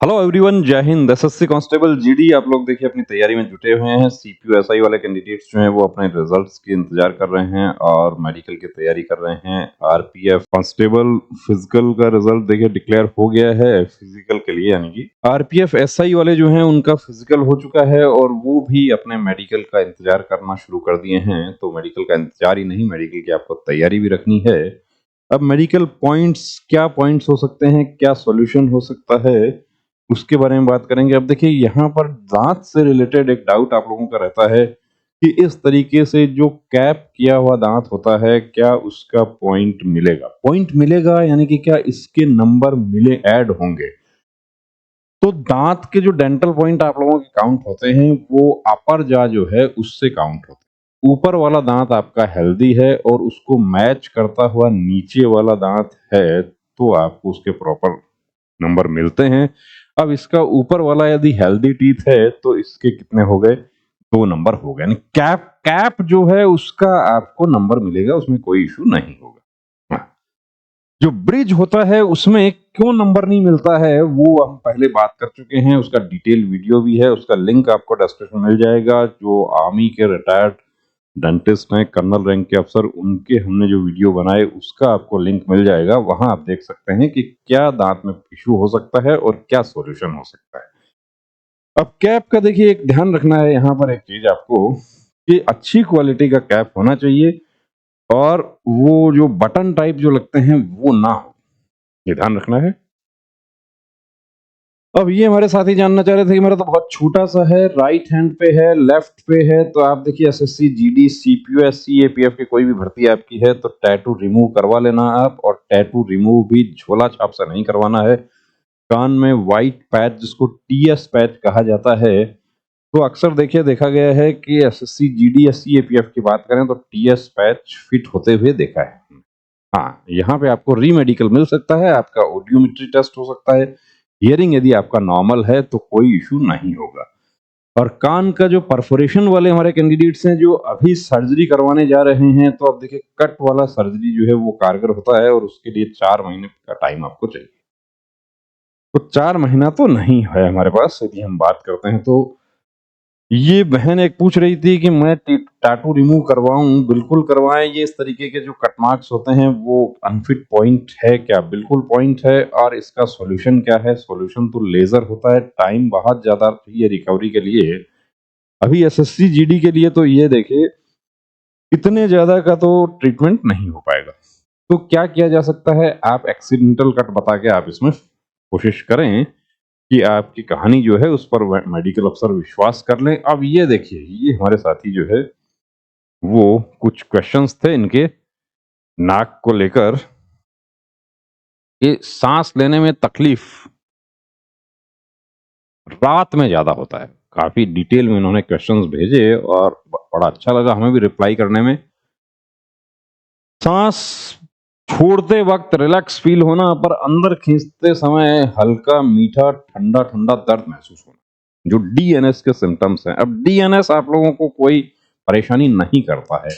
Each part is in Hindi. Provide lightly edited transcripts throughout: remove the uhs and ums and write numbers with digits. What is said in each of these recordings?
हेलो एवरीवन, जय हिंद। एसएससी कांस्टेबल जीडी आप लोग देखिए अपनी तैयारी में जुटे हुए हैं। सीपीयू एसआई वाले कैंडिडेट्स जो हैं वो अपने रिजल्ट्स के इंतजार कर रहे हैं और मेडिकल की तैयारी कर रहे हैं। आरपीएफ कांस्टेबल फिजिकल का रिजल्ट देखिए डिक्लेयर हो गया है फिजिकल के लिए, यानी कि आरपीएफ एसआई वाले जो हैं उनका फिजिकल हो चुका है और वो भी अपने मेडिकल का इंतजार करना शुरू कर दिए हैं। तो मेडिकल का इंतजार ही नहीं, मेडिकल की आपको तैयारी भी रखनी है। अब मेडिकल पॉइंट्स, क्या पॉइंट्स हो सकते हैं, क्या सॉल्यूशन हो सकता है, उसके बारे में बात करेंगे। अब देखिए यहाँ पर दांत से रिलेटेड एक डाउट आप लोगों का रहता है कि इस तरीके से जो कैप किया हुआ दांत होता है, क्या उसका पॉइंट मिलेगा? पॉइंट मिलेगा यानी कि क्या इसके नंबर मिले, ऐड होंगे? तो दांत के जो डेंटल पॉइंट आप लोगों के काउंट होते हैं वो अपर जा जो है उससे काउंट होते हैं। ऊपर वाला दांत आपका हेल्दी है और उसको मैच करता हुआ नीचे वाला दांत है तो आपको उसके प्रॉपर नंबर मिलते हैं। अब इसका ऊपर वाला यदि हेल्दी टीथ है तो इसके कितने हो गए? 2 नंबर हो गए। यानी कैप कैप जो है उसका आपको नंबर मिलेगा, उसमें कोई इशू नहीं होगा। हाँ। जो ब्रिज होता है उसमें क्यों नंबर नहीं मिलता है वो हम पहले बात कर चुके हैं। उसका डिटेल वीडियो भी है, उसका लिंक आपको डिस्क्रिप्शन में मिल जाएगा। जो आर्मी के रिटायर्ड डेंटिस्ट हैं, कर्नल रैंक के अफसर, उनके हमने जो वीडियो बनाए उसका आपको लिंक मिल जाएगा। वहां आप देख सकते हैं कि क्या दांत में इशू हो सकता है और क्या सॉल्यूशन हो सकता है। अब कैप का देखिए एक ध्यान रखना है यहाँ पर एक चीज आपको, कि अच्छी क्वालिटी का कैप होना चाहिए और वो जो बटन टाइप जो लगते हैं वो ना हो, ये ध्यान रखना है। अब ये हमारे साथी जानना चाह रहे थे कि मेरा तो बहुत छोटा सा है, राइट हैंड पे है, लेफ्ट पे है। तो आप देखिए SSC GD CPU SC APF की कोई भी भर्ती आपकी है तो टैटू रिमूव करवा लेना आप। और टैटू रिमूव भी झोला छाप से नहीं करवाना है। कान में व्हाइट पैच जिसको टीएस पैच कहा जाता है, तो अक्सर देखिए देखा गया है कि एसएससी जीडी एससी एपीएफ की बात करें तो टीएस पैच फिट होते हुए देखा है। हाँ, यहाँ पे आपको रीमेडिकल मिल सकता है, आपका ऑडियोमेट्री टेस्ट हो सकता है। हियरिंग यदि आपका नॉर्मल है तो कोई इशू नहीं होगा। और कान का जो परफोरेशन वाले हमारे कैंडिडेट्स हैं जो अभी सर्जरी करवाने जा रहे हैं, तो अब देखिए कट वाला सर्जरी जो है वो कारगर होता है और उसके लिए 4 महीने का टाइम आपको चाहिए। तो 4 महीना तो नहीं है हमारे पास यदि हम बात करते हैं तो। ये बहन एक पूछ रही थी कि मैं टैटू रिमूव करवाऊं। बिल्कुल करवाएं। ये इस तरीके के जो कट मार्क्स होते हैं वो अनफिट पॉइंट है क्या? बिल्कुल पॉइंट है। और इसका सॉल्यूशन क्या है? सॉल्यूशन तो लेजर होता है। टाइम बहुत ज्यादा चाहिए रिकवरी के लिए। अभी एसएससी जीडी के लिए तो ये देखिए इतने ज्यादा का तो ट्रीटमेंट नहीं हो पाएगा। तो क्या किया जा सकता है? आप एक्सीडेंटल कट बता के आप इसमें कोशिश करें कि आपकी कहानी जो है उस पर मेडिकल अफसर विश्वास कर लें। अब ये देखिए, ये हमारे साथी जो है वो कुछ क्वेश्चंस थे इनके नाक को लेकर, कि सांस लेने में तकलीफ रात में ज्यादा होता है। काफी डिटेल में इन्होंने क्वेश्चंस भेजे और बड़ा अच्छा लगा हमें भी रिप्लाई करने में। सांस छोड़ते वक्त रिलैक्स फील होना पर अंदर खींचते समय हल्का मीठा ठंडा ठंडा दर्द महसूस होना, जो डीएनएस के सिम्टम्स हैं। अब डीएनएस आप लोगों को कोई परेशानी नहीं करता है।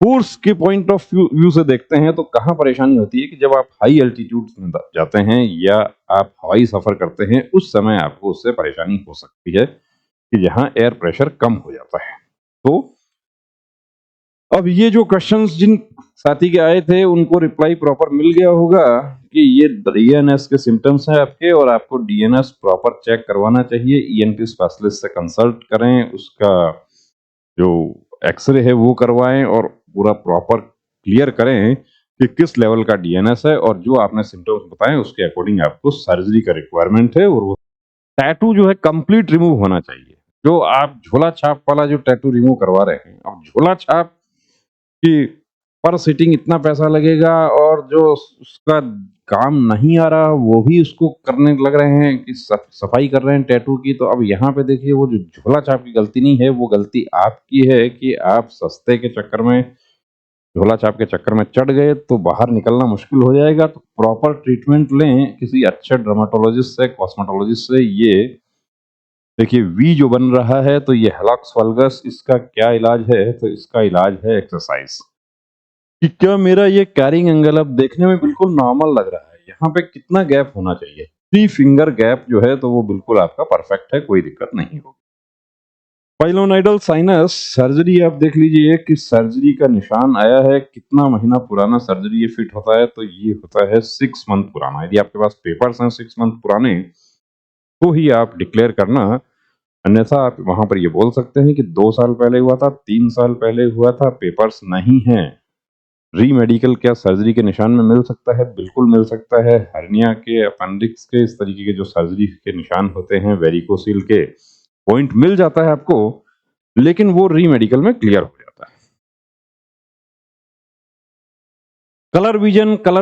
फोर्स के पॉइंट ऑफ व्यू से देखते हैं तो कहाँ परेशानी होती है कि जब आप हाई एल्टीट्यूड में जाते हैं या आप हवाई सफर करते हैं, उस समय आपको उससे परेशानी हो सकती है कि जहां एयर प्रेशर कम हो जाता है। तो अब ये जो क्वेश्चंस जिन साथी के आए थे उनको रिप्लाई प्रॉपर मिल गया होगा कि ये डीएनएस के सिम्टम्स हैं आपके और आपको डीएनएस प्रॉपर चेक करवाना चाहिए। ईएनटी स्पेशलिस्ट से कंसल्ट करें, उसका जो एक्सरे है वो करवाएं और पूरा प्रॉपर क्लियर करें कि किस लेवल का डीएनएस है। और जो आपने सिम्टम्स बताए उसके अकॉर्डिंग आपको सर्जरी का रिक्वायरमेंट है। और वो टैटू जो है कंप्लीट रिमूव होना चाहिए। जो आप झोला छाप वाला जो टैटू रिमूव करवा रहे हैं, अब झोला छाप कि पर सिटिंग इतना पैसा लगेगा और जो उसका काम नहीं आ रहा वो भी उसको करने लग रहे हैं कि सफाई कर रहे हैं टैटू की। तो अब यहाँ पे देखिए वो जो झोला छाप की गलती नहीं है, वो गलती आपकी है कि आप सस्ते के चक्कर में, झोला छाप के चक्कर में चढ़ गए तो बाहर निकलना मुश्किल हो जाएगा। तो प्रॉपर ट्रीटमेंट लें किसी अच्छे डर्माटोलॉजिस्ट से, कॉस्मेटोलॉजिस्ट से। ये देखिए वी जो बन रहा है तो ये हेलॉक्स वल्गस, इसका क्या इलाज है? तो इसका इलाज है एक्सरसाइज। कि क्या मेरा ये कैरिंग एंगल अब देखने में बिल्कुल नॉर्मल लग रहा है, यहाँ पे कितना गैप होना चाहिए? 3 फिंगर गैप जो है तो वो बिल्कुल आपका परफेक्ट है, कोई दिक्कत नहीं होगी। पाइलोनाइडल साइनस सर्जरी आप देख लीजिए कि सर्जरी का निशान आया है, कितना महीना पुराना सर्जरी ये फिट होता है, तो ये होता है 6 मंथ पुराना। यदि आपके पास पेपर्स हैं 6 मंथ पुराने तो ही आप डिक्लेयर करना, अन्यथा आप वहां पर ये बोल सकते हैं कि 2 साल पहले हुआ था, 3 साल पहले हुआ था, पेपर्स नहीं है। री मेडिकल क्या सर्जरी के निशान में मिल सकता है? बिल्कुल मिल सकता है। हर्निया के, अपेंडिक्स के, इस तरीके के जो सर्जरी के निशान होते हैं, वेरिकोसील के पॉइंट मिल जाता है आपको, लेकिन वो री मेडिकल में क्लियर हो जाता है। कलर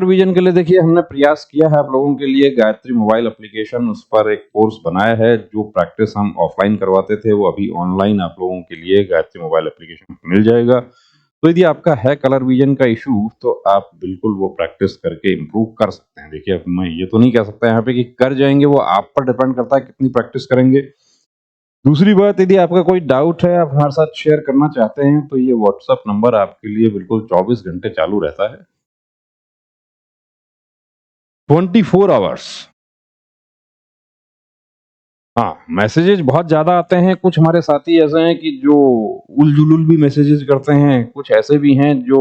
विजन के लिए देखिए हमने प्रयास किया है आप लोगों के लिए, गायत्री मोबाइल एप्लीकेशन, उस पर एक कोर्स बनाया है। जो प्रैक्टिस हम ऑफलाइन करवाते थे वो अभी ऑनलाइन आप लोगों के लिए गायत्री मोबाइल एप्लीकेशन पर मिल जाएगा। तो यदि आपका है कलर विजन का इशू तो आप बिल्कुल वो प्रैक्टिस करके इम्प्रूव कर सकते हैं। देखिए अब मैं ये तो नहीं कह सकता यहाँ पे कि कर जाएंगे, वो आप पर डिपेंड करता है कितनी प्रैक्टिस करेंगे। दूसरी बात, यदि आपका कोई डाउट है आप हमारे साथ शेयर करना चाहते हैं तो ये व्हाट्सएप नंबर आपके लिए बिल्कुल 24 घंटे चालू रहता है, 24 आवर्स। हाँ, मैसेजेस बहुत ज़्यादा आते हैं। कुछ हमारे साथी ऐसे हैं कि जो उल-जुलूल भी मैसेजेस करते हैं, कुछ ऐसे भी हैं जो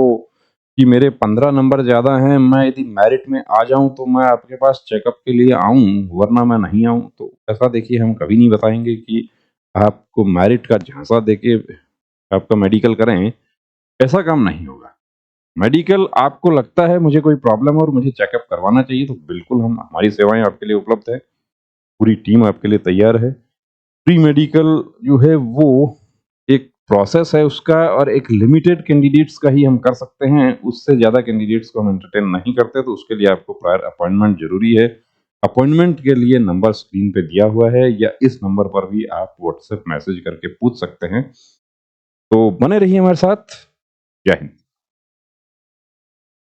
कि मेरे 15 नंबर ज़्यादा हैं, मैं यदि मेरिट में आ जाऊँ तो मैं आपके पास चेकअप के लिए आऊँ, वरना मैं नहीं आऊँ। तो ऐसा देखिए हम कभी नहीं बताएँगे कि आपको मेरिट का झांसा देके आपका मेडिकल करें, ऐसा काम नहीं होगा। मेडिकल आपको लगता है मुझे कोई प्रॉब्लम है और मुझे चेकअप करवाना चाहिए, तो बिल्कुल हम हमारी सेवाएँ आपके लिए उपलब्ध है। पूरी टीम आपके लिए तैयार है। प्री मेडिकल जो है वो एक प्रोसेस है उसका, और एक लिमिटेड कैंडिडेट्स का ही हम कर सकते हैं, उससे ज़्यादा कैंडिडेट्स को हम एंटरटेन नहीं करते, तो उसके लिए आपको प्रायर अपॉइंटमेंट ज़रूरी है। अपॉइंटमेंट के लिए नंबर स्क्रीन पे दिया हुआ है, या इस नंबर पर भी आप व्हाट्सएप मैसेज करके पूछ सकते हैं। तो बने रहिए हमारे साथ। जय हिंद।